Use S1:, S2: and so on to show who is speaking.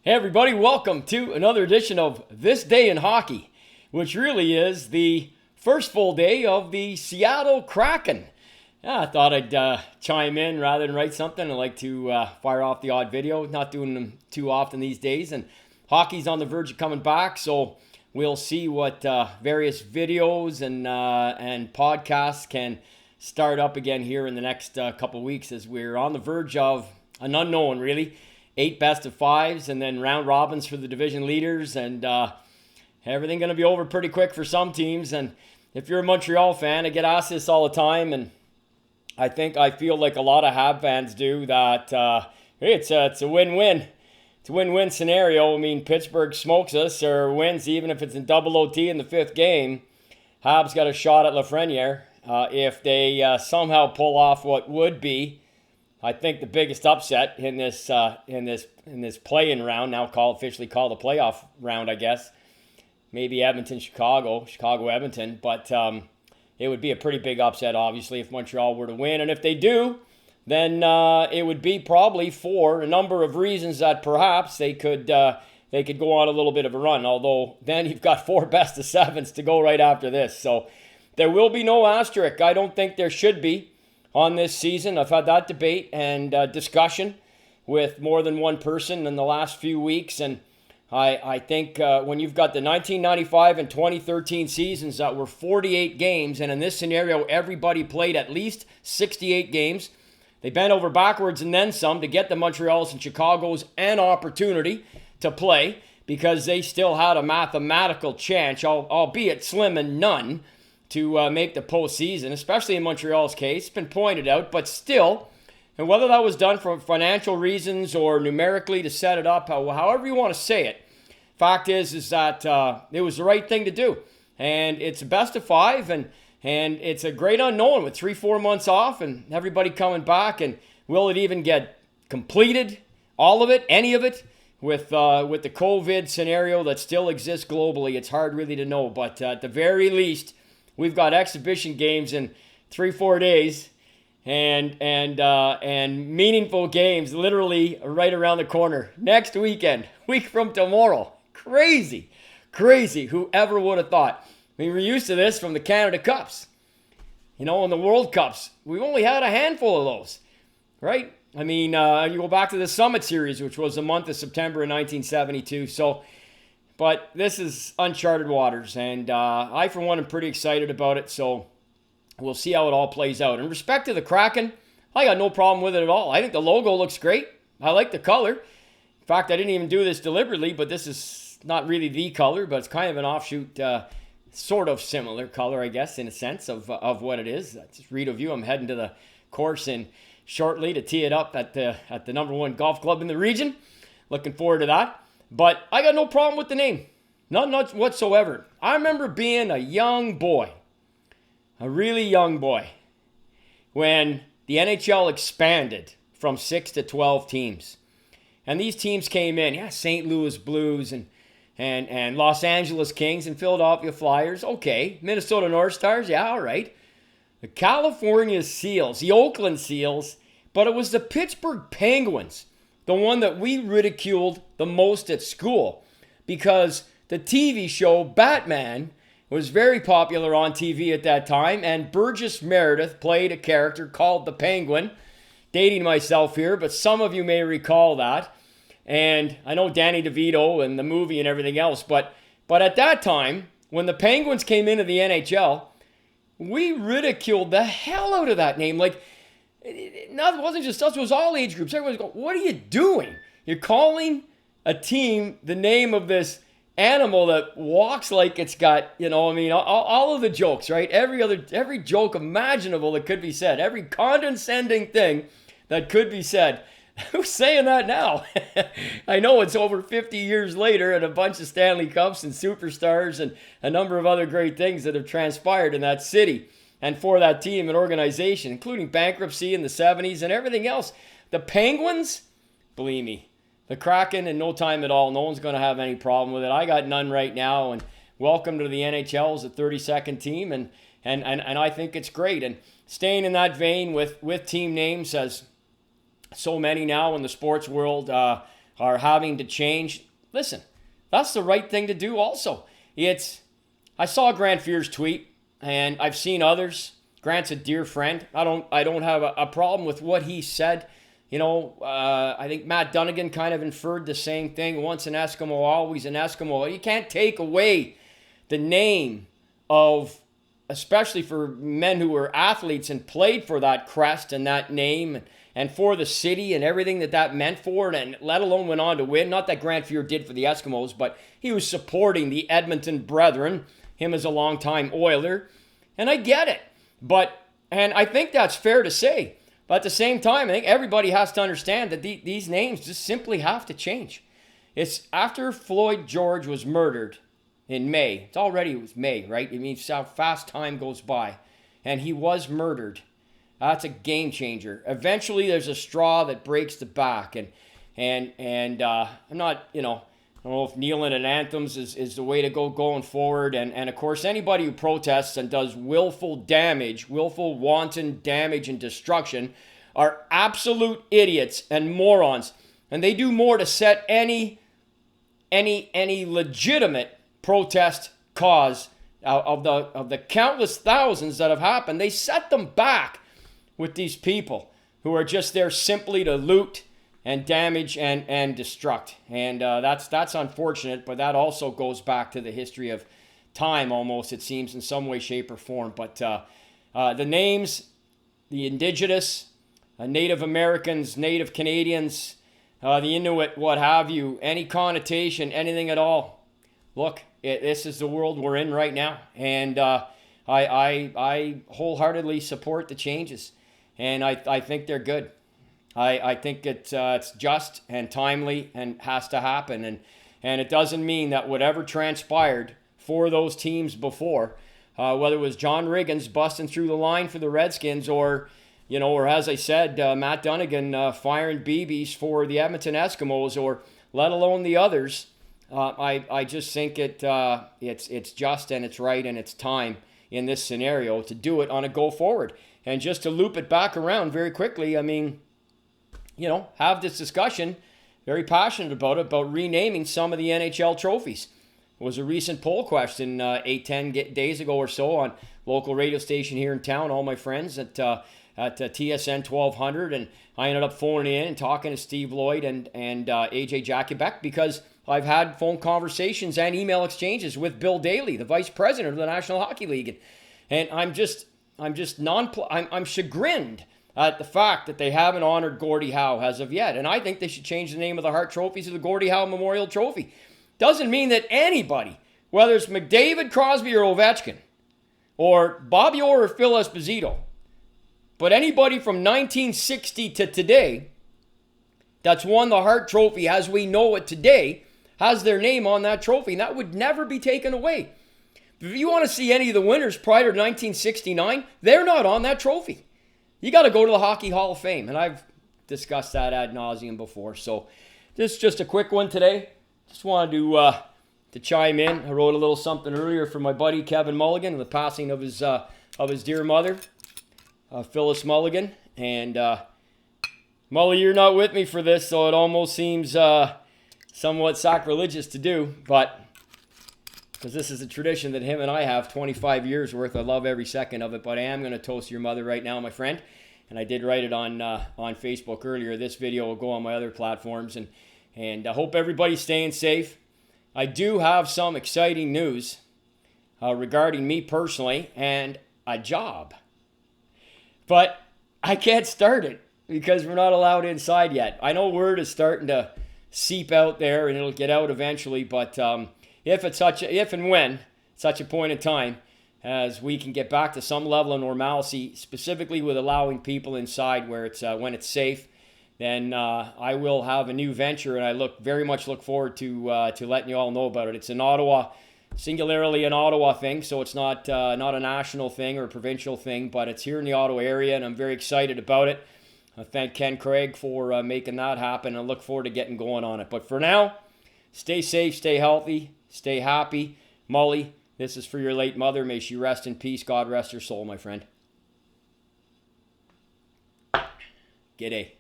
S1: Hey everybody, welcome to another edition of This Day in Hockey, which really is the first full day of the Seattle Kracken. I thought I'd chime in rather than write something. I like to fire off the odd video, not doing them too often these days, and hockey's on the verge of coming back, so we'll see what various videos and podcasts can start up again here in the next couple weeks as we're on the verge of an unknown, really. 8 best of 5s and then round robins for the division leaders, and everything going to be over pretty quick for some teams. And if you're a Montreal fan, I get asked this all the time, and I feel like a lot of Hab fans do, that hey, it's a win-win. It's a win-win scenario. I mean, Pittsburgh smokes us or wins, even if it's in double OT in the 5th game. Hab's got a shot at Lafreniere if they somehow pull off what would be, I think, the biggest upset in this play-in round, now officially called the playoff round, I guess. Maybe Edmonton, Chicago, Edmonton, but it would be a pretty big upset, obviously, if Montreal were to win. And if they do, then it would be probably for a number of reasons that perhaps they could go on a little bit of a run. Although then you've got 4 best of 7s to go right after this, so there will be no asterisk. I don't think there should be on this season. I've had that debate and discussion with more than one person in the last few weeks, and I think when you've got the 1995 and 2013 seasons that were 48 games, and in this scenario everybody played at least 68 games, they bent over backwards and then some to get the Montreals and Chicagos an opportunity to play, because they still had a mathematical chance, albeit slim and none, to make the postseason, especially in Montreal's case. It's been pointed out, but still, and whether that was done for financial reasons or numerically to set it up, however you want to say it, fact is that it was the right thing to do. And it's a best of 5, and it's a great unknown with 3-4 months off and everybody coming back. And will it even get completed? All of it? Any of it? With the COVID scenario that still exists globally, it's hard really to know. But at the very least, we've got exhibition games in 3-4 days, and meaningful games literally right around the corner. Next weekend, week from tomorrow. Crazy. Whoever would have thought? I mean, we're used to this from the Canada Cups. In the World Cups, we've only had a handful of those, right? I mean, you go back to the Summit Series, which was the month of September in 1972. But this is uncharted waters, and I, for one, am pretty excited about it, so we'll see how it all plays out. In respect to the Kraken, I got no problem with it at all. I think the logo looks great. I like the color. In fact, I didn't even do this deliberately, but this is not really the color, but it's kind of an offshoot, sort of similar color, I guess, in a sense of what it is. Just read a view. I'm heading to the course shortly to tee it up at the number 1 golf club in the region. Looking forward to that. But I got no problem with the name. None whatsoever. I remember being a young boy, a really young boy, when the NHL expanded from 6 to 12 teams. And these teams came in, St. Louis Blues and Los Angeles Kings and Philadelphia Flyers, okay. Minnesota North Stars, all right. The California Seals, the Oakland Seals, but it was the Pittsburgh Penguins, the one that we ridiculed the most at school, because the TV show Batman was very popular on TV at that time, and Burgess Meredith played a character called the Penguin. Dating myself here, but some of you may recall that. And I know Danny DeVito and the movie and everything else, but at that time, when the Penguins came into the NHL, we ridiculed the hell out of that name. Like, it wasn't just us, it was all age groups. Everyone's going, what are you doing? You're calling a team the name of this animal that walks like it's got, all of the jokes, right? Every joke imaginable that could be said, every condescending thing that could be said. Who's saying that now? I know it's over 50 years later, and a bunch of Stanley Cups and superstars and a number of other great things that have transpired in that city and for that team and organization, including bankruptcy in the 70s and everything else. The Penguins, believe me, the Kraken in no time at all. No one's going to have any problem with it. I got none right now, and welcome to the NHL as a 32nd team, and I think it's great. And staying in that vein with team names, as so many now in the sports world are having to change, listen, that's the right thing to do also. I saw Grant Fear's tweet, and I've seen others. Grant's a dear friend. I don't have a problem with what he said. I think Matt Dunnigan kind of inferred the same thing. Once an Eskimo, always an Eskimo. You can't take away the name of, especially for men who were athletes and played for that crest and that name and for the city and everything that meant for it, and let alone went on to win. Not that Grant Fear did for the Eskimos, but he was supporting the Edmonton Brethren, him as a longtime Oiler, and I get it. And I think that's fair to say. But at the same time, I think everybody has to understand that these names just simply have to change. It's after Floyd George was murdered in May. It was May, right? It means how fast time goes by. And he was murdered. That's a game changer. Eventually, there's a straw that breaks the back. And I'm not, I don't know if kneeling at anthems is the way to go going forward. And of course, anybody who protests and does willful wanton damage and destruction are absolute idiots and morons. And they do more to set any legitimate protest cause of the countless thousands that have happened. They set them back with these people who are just there simply to loot and damage and destruct. And that's unfortunate, but that also goes back to the history of time almost, it seems, in some way, shape, or form. But the names, the Indigenous, Native Americans, Native Canadians, the Inuit, what have you, any connotation, anything at all. Look, this is the world we're in right now. And I wholeheartedly support the changes. And I think they're good. I think it's just and timely and has to happen. And it doesn't mean that whatever transpired for those teams before, whether it was John Riggins busting through the line for the Redskins or as I said, Matt Dunnigan firing BBs for the Edmonton Eskimos, or let alone the others, I just think it's just and it's right and it's time in this scenario to do it on a go forward. And just to loop it back around very quickly, I mean, have this discussion, very passionate about renaming some of the NHL trophies. It was a recent poll question 8-10 days ago or so on local radio station here in town, all my friends at TSN 1200, and I ended up phoning in and talking to Steve Lloyd and AJ Jakubek, because I've had phone conversations and email exchanges with Bill Daly, the vice president of the National Hockey League, and I'm chagrined at the fact that they haven't honored Gordie Howe as of yet. And I think they should change the name of the Hart Trophy to the Gordie Howe Memorial Trophy. Doesn't mean that anybody, whether it's McDavid, Crosby, or Ovechkin, or Bobby Orr or Phil Esposito, but anybody from 1960 to today that's won the Hart Trophy as we know it today has their name on that trophy. And that would never be taken away. If you want to see any of the winners prior to 1969, they're not on that trophy. You got to go to the Hockey Hall of Fame, and I've discussed that ad nauseum before. So this is just a quick one today. Just wanted to chime in. I wrote a little something earlier for my buddy Kevin Mulligan, the passing of his dear mother, Phyllis Mulligan. And Mully, you're not with me for this, so it almost seems somewhat sacrilegious to do, but because this is a tradition that him and I have 25 years worth. I love every second of it, but I am going to toast your mother right now, my friend. And I did write it on Facebook earlier. This video will go on my other platforms, and I hope everybody's staying safe. I do have some exciting news regarding me personally and a job, but I can't start it because we're not allowed inside yet. I know word is starting to seep out there, and it'll get out eventually, but if and when such a point in time as we can get back to some level of normalcy, specifically with allowing people inside where it's when it's safe, then I will have a new venture, and I very much look forward to letting you all know about it. It's in Ottawa, singularly an Ottawa thing, so it's not a national thing or a provincial thing, but it's here in the Ottawa area, and I'm very excited about it. I thank Ken Craig for making that happen, and I look forward to getting going on it. But for now, stay safe, stay healthy, stay happy. Mully, this is for your late mother. May she rest in peace. God rest her soul, my friend. G'day.